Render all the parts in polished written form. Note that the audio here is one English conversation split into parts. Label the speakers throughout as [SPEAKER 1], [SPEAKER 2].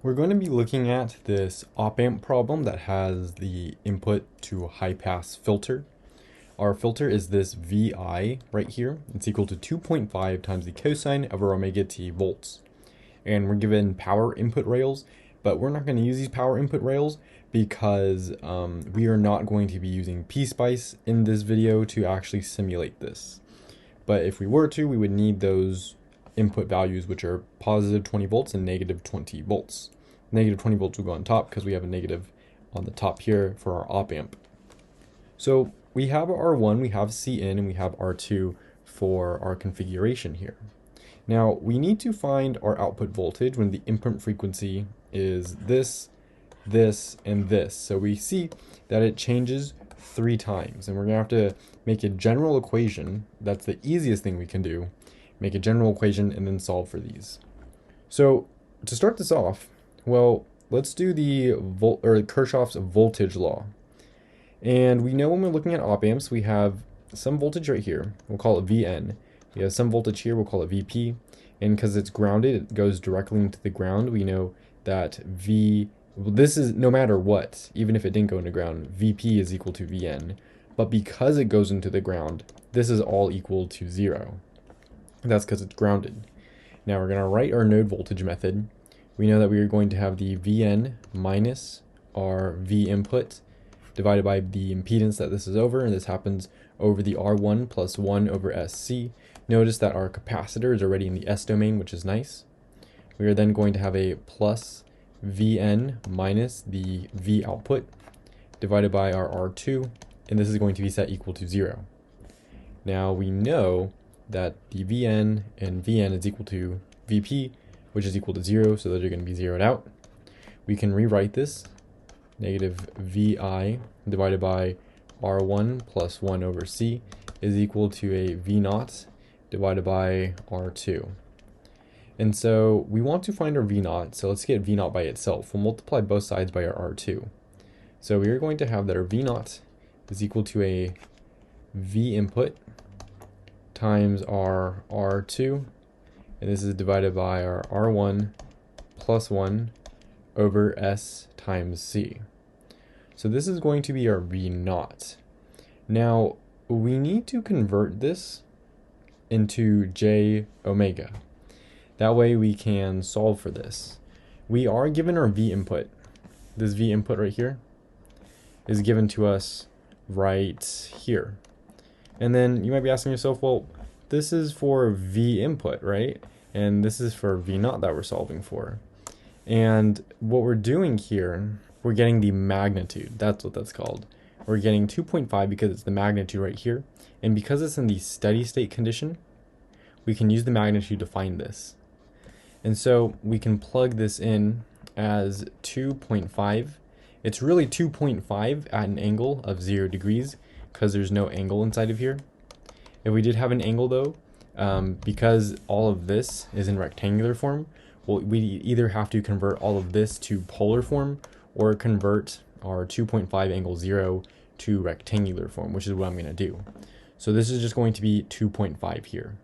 [SPEAKER 1] We're going to be looking at this op-amp problem that has the input to a high-pass filter. Our filter is this Vi right here. It's equal to 2.5 times the cosine of our omega t volts. And we're given power input rails, but we're not going to use these power input rails because we are not going to be using PSpice in this video to actually simulate this. But if we were to, we would need those input values, which are positive 20 volts and negative 20 volts. Negative 20 volts will go on top because we have a negative on the top here for our op amp. So we have R1, we have Cin, and we have R2 for our configuration here. Now we need to find our output voltage when the input frequency is this, this, and this. So we see that it changes 3 times, and we're gonna have to make a general equation. That's the easiest thing we can do. Make a general equation and then solve for these. So to start this off, well, let's do the Kirchhoff's voltage law. And we know when we're looking at op amps, we have some voltage right here. We'll call it Vn. We have some voltage here. We'll call it Vp. And because it's grounded, it goes directly into the ground. We know that this is no matter what, even if it didn't go into ground, Vp is equal to Vn. But because it goes into the ground, this is all equal to 0. That's because it's grounded. Now we're going to write our node voltage method. We know that we are going to have the Vn minus our V input divided by the impedance that this is over, and this happens over the R1 plus 1 over SC. Notice that our capacitor is already in the S domain, which is nice. We are then going to have a plus Vn minus the V output divided by our R2, and this is going to be set equal to 0. Now we know that the Vn and Vn is equal to Vp, which is equal to 0, so those are going to be zeroed out. We can rewrite this, negative Vi divided by R1 plus 1 over C is equal to a V0 divided by R2. And so we want to find our V0, so let's get V0 by itself. We'll multiply both sides by our R2. So we are going to have that our V0 is equal to a V input times our R2, and this is divided by our R1 plus 1 over S times C. So this is going to be our V0. Now we need to convert this into J omega. That way we can solve for this. We are given our V input. This V input right here is given to us right here. And then you might be asking yourself, well, this is for V input, right? And this is for V0 that we're solving for. And what we're doing here, we're getting the magnitude. That's what that's called. We're getting 2.5 because it's the magnitude right here. And because it's in the steady state condition, we can use the magnitude to find this. And so we can plug this in as 2.5. It's really 2.5 at an angle of 0 degrees because there's no angle inside of here. If we did have an angle though, because all of this is in rectangular form, well, we either have to convert all of this to polar form or convert our 2.5 angle 0 to rectangular form, which is what I'm going to do. So this is just going to be 2.5 here.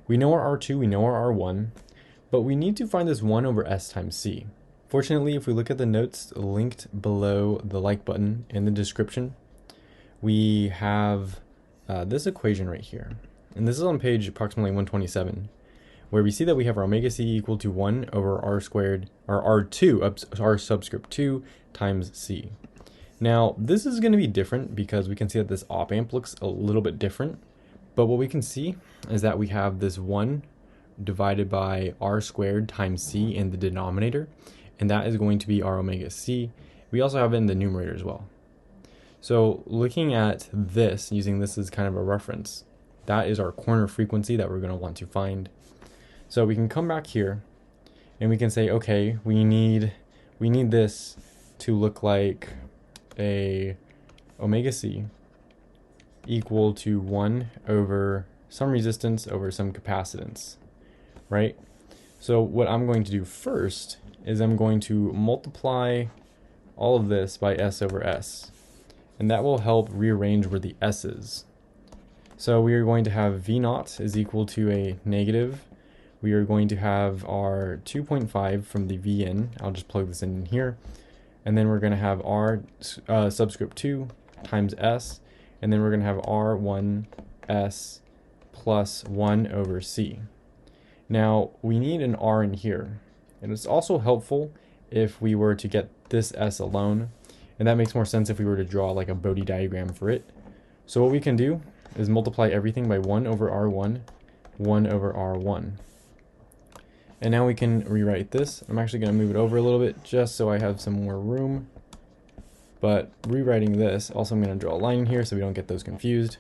[SPEAKER 1] We know our R2, we know our R1, but we need to find this 1 over S times C. Fortunately, if we look at the notes linked below the like button in the description, we have this equation right here. And this is on page approximately 127, where we see that we have our omega C equal to 1 over R squared, or R2, R subscript 2 times C. Now, this is going to be different because we can see that this op amp looks a little bit different. But what we can see is that we have this 1 divided by R squared times C in the denominator, and that is going to be our omega C. We also have it in the numerator as well. So looking at this, using this as kind of a reference, that is our corner frequency that we're going to want to find. So we can come back here and we can say, okay, we need this to look like a omega C equal to 1 over some resistance over some capacitance, right? So what I'm going to do first is I'm going to multiply all of this by S over S. And that will help rearrange where the S is. So we are going to have V0 is equal to a negative we are going to have our 2.5 from the v in. I'll just plug this in here. And then we're going to have r subscript 2 times s. And then we're going to have r1 s plus 1 over c. Now, we need an r in here. And it's also helpful if we were to get this s alone. And that makes more sense if we were to draw like a Bode diagram for it. So what we can do is multiply everything by 1 over r1, 1 over r1. And now we can rewrite this. I'm actually going to move it over a little bit just so I have some more room. But rewriting this, also I'm going to draw a line in here so we don't get those confused.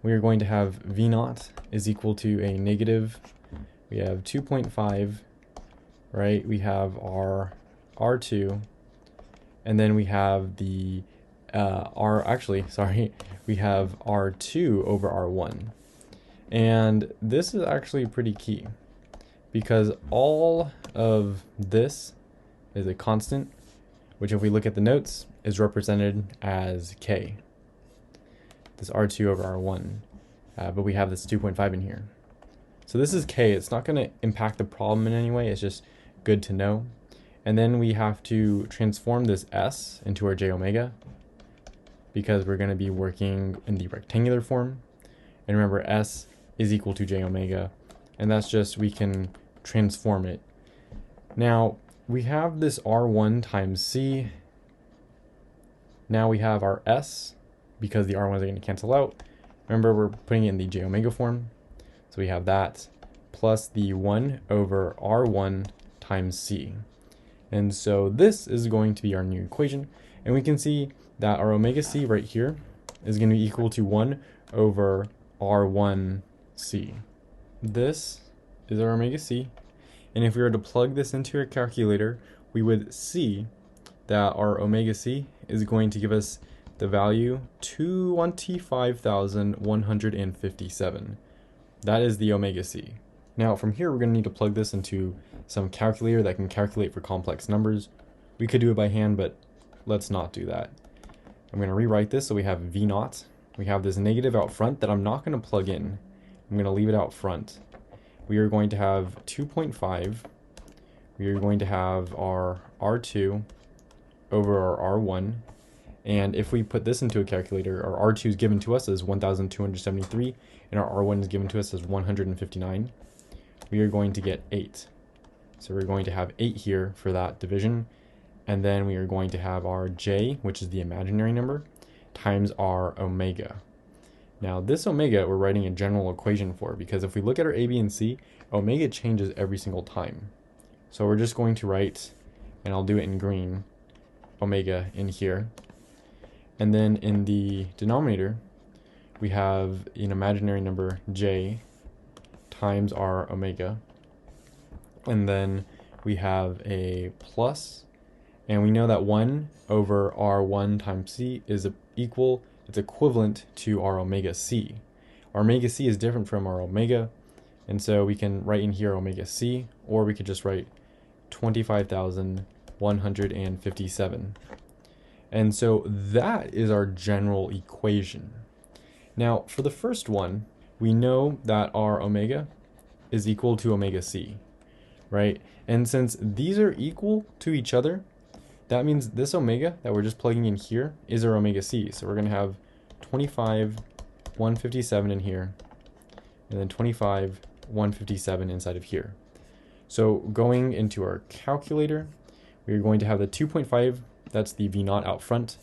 [SPEAKER 1] We are going to have v naught is equal to a negative. We have 2.5, right? We have our r2, and then we have the we have r2 over r1. And this is actually pretty key because all of this is a constant, which if we look at the notes is represented as k. This r2 over r1, but we have this 2.5 in here. So this is k. It's not going to impact the problem in any way. It's just good to know. And then we have to transform this s into our j omega because we're going to be working in the rectangular form. And remember, s is equal to j omega, and that's just, we can transform it. Now, we have this r1 times c. Now we have our s, because the r1s are going to cancel out. Remember, we're putting it in the j omega form. So we have that plus the 1 over r1 times c. And so this is going to be our new equation. And we can see that our omega c right here is going to be equal to 1 over r1c. This is our omega c. And if we were to plug this into a calculator, we would see that our omega c is going to give us the value 25,157. That is the omega c. Now from here we're going to need to plug this into some calculator that can calculate for complex numbers. We could do it by hand, but let's not do that. I'm going to rewrite this so we have v naught. We have this negative out front that I'm not going to plug in. I'm going to leave it out front. We are going to have 2.5. We are going to have our r2 over our r1. And if we put this into a calculator, our r2 is given to us as 1,273, and our r1 is given to us as 159. We are going to get 8. So we're going to have 8 here for that division. And then we are going to have our j, which is the imaginary number, times our omega. Now this omega we're writing a general equation for, because if we look at our a, b, and c, omega changes every single time. So we're just going to write, and I'll do it in green, omega in here. And then in the denominator, we have an imaginary number j times our omega. And then we have a plus, and we know that 1 over r1 times c is it's equivalent to our omega c. Our omega c is different from our omega, and so we can write in here omega c, or we could just write 25,157. And so that is our general equation. Now, for the first one, we know that our omega is equal to omega c, right? And since these are equal to each other, that means this omega that we're just plugging in here is our omega c. So we're going to have 25,157 in here, and then 25,157 inside of here. So going into our calculator, we are going to have the 2.5, that's the v naught out front.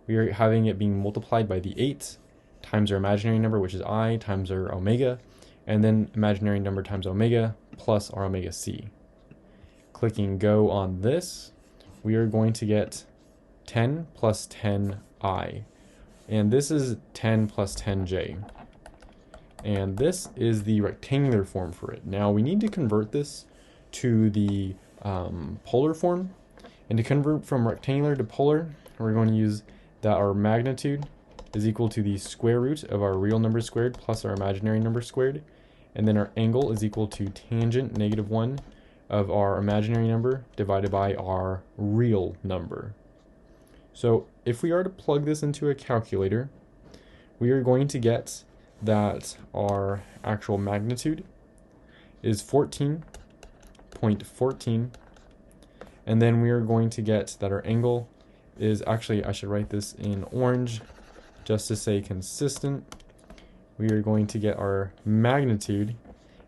[SPEAKER 1] We are having it being multiplied by the 8 times our imaginary number, which is I, times our omega, and then imaginary number times omega plus our omega c. Clicking go on this, we are going to get 10 plus 10i. And this is 10 plus 10j. And this is the rectangular form for it. Now we need to convert this to the polar form. And to convert from rectangular to polar, we're going to use that our magnitude is equal to the square root of our real number squared plus our imaginary number squared. And then our angle is equal to tangent -1 of our imaginary number divided by our real number. So if we are to plug this into a calculator, we are going to get that our actual magnitude is 14.14. And then we are going to get that our angle is, actually I should write this in orange just to say consistent. We are going to get our magnitude,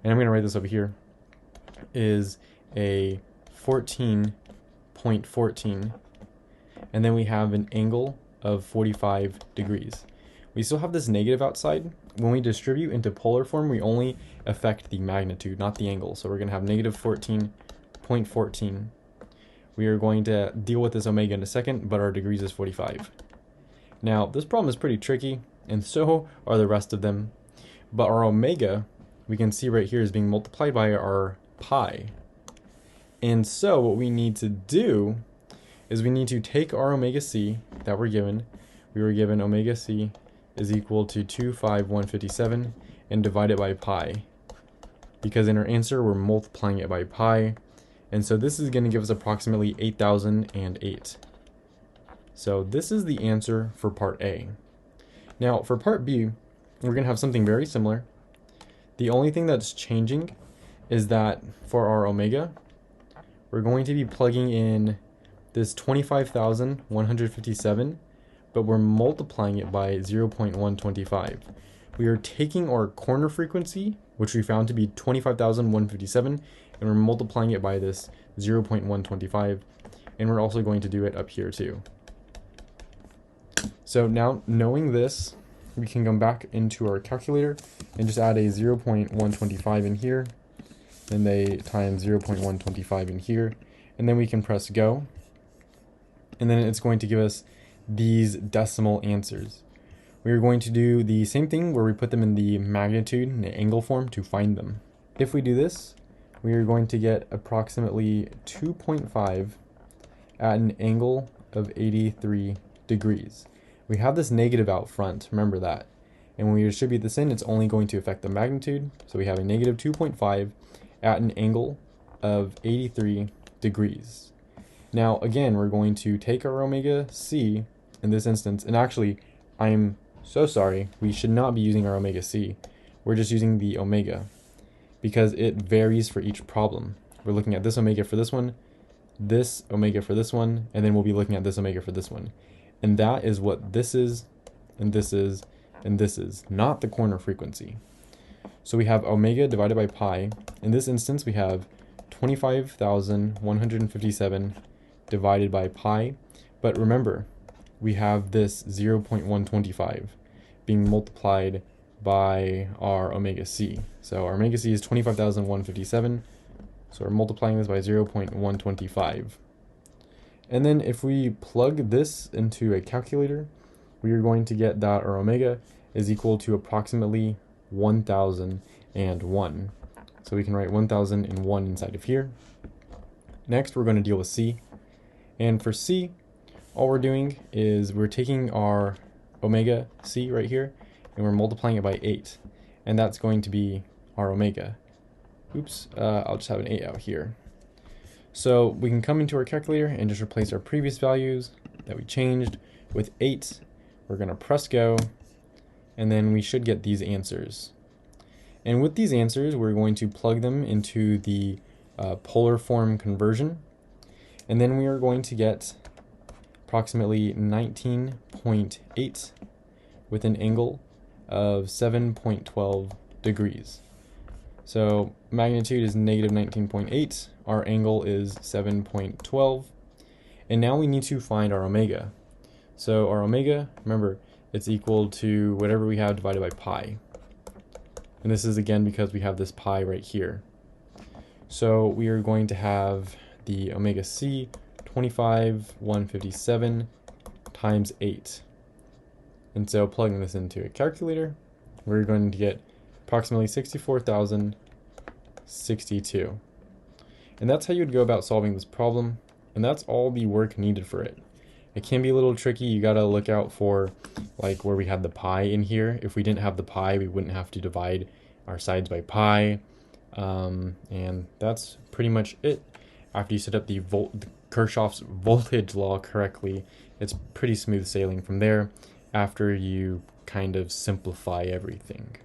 [SPEAKER 1] and I'm going to write this over here, is a 14.14. And then we have an angle of 45 degrees. We still have this negative outside. When we distribute into polar form, we only affect the magnitude, not the angle. So we're going to have negative 14.14. We are going to deal with this omega in a second, but our degrees is 45. Now, this problem is pretty tricky, and so are the rest of them. But our omega, we can see right here, is being multiplied by our pi. And so what we need to do is we need to take our omega c that we're given. We were given omega c is equal to 25157 and divide it by pi. Because in our answer, we're multiplying it by pi. And so this is going to give us approximately 8008. So this is the answer for part A. Now for part B, we're going to have something very similar. The only thing that's changing is that for our omega, we're going to be plugging in this 25,157, but we're multiplying it by 0.125. We are taking our corner frequency, which we found to be 25,157, and we're multiplying it by this 0.125, and we're also going to do it up here too. So now, knowing this, we can come back into our calculator and just add a 0.125 in here, and they times 0.125 in here, and then we can press go, and then it's going to give us these decimal answers. We are going to do the same thing where we put them in the magnitude and the angle form to find them. If we do this, we are going to get approximately 2.5 at an angle of 83 degrees. We have this negative out front, remember that. And when we distribute this in, it's only going to affect the magnitude. So we have a negative 2.5 at an angle of 83 degrees. Now, again, we're going to take our omega c in this instance, and actually, I'm so sorry, we should not be using our omega c. We're just using the omega, because it varies for each problem. We're looking at this omega for this one, this omega for this one, and then we'll be looking at this omega for this one. And that is what this is, and this is, and this is, not the corner frequency. So we have omega divided by pi. In this instance, we have 25,157 divided by pi. But remember, we have this 0.125 being multiplied by our omega c. So our omega c is 25,157. So we're multiplying this by 0.125. And then if we plug this into a calculator, we are going to get that our omega is equal to approximately 1001. So we can write 1001 inside of here. Next, we're going to deal with c. And for c, all we're doing is we're taking our omega c right here, and we're multiplying it by 8. And that's going to be our omega. Oops, I'll just have an 8 out here. So we can come into our calculator and just replace our previous values that we changed with 8. We're going to press go, and then we should get these answers. And with these answers, we're going to plug them into the polar form conversion, and then we are going to get approximately 19.8 with an angle of 7.12 degrees. So magnitude is negative 19.8, our angle is 7.12, and now we need to find our omega. So our omega, remember, it's equal to whatever we have divided by pi. And this is again because we have this pi right here. So we are going to have the omega c 25,157 times 8. And so plugging this into a calculator, we're going to get approximately 64,062. And that's how you'd go about solving this problem, and that's all the work needed for it. It can be a little tricky. You gotta look out for like where we had the pi in here. If we didn't have the pi, we wouldn't have to divide our sides by pi. And that's pretty much it. After you set up the Kirchhoff's voltage law correctly, it's pretty smooth sailing from there after you kind of simplify everything.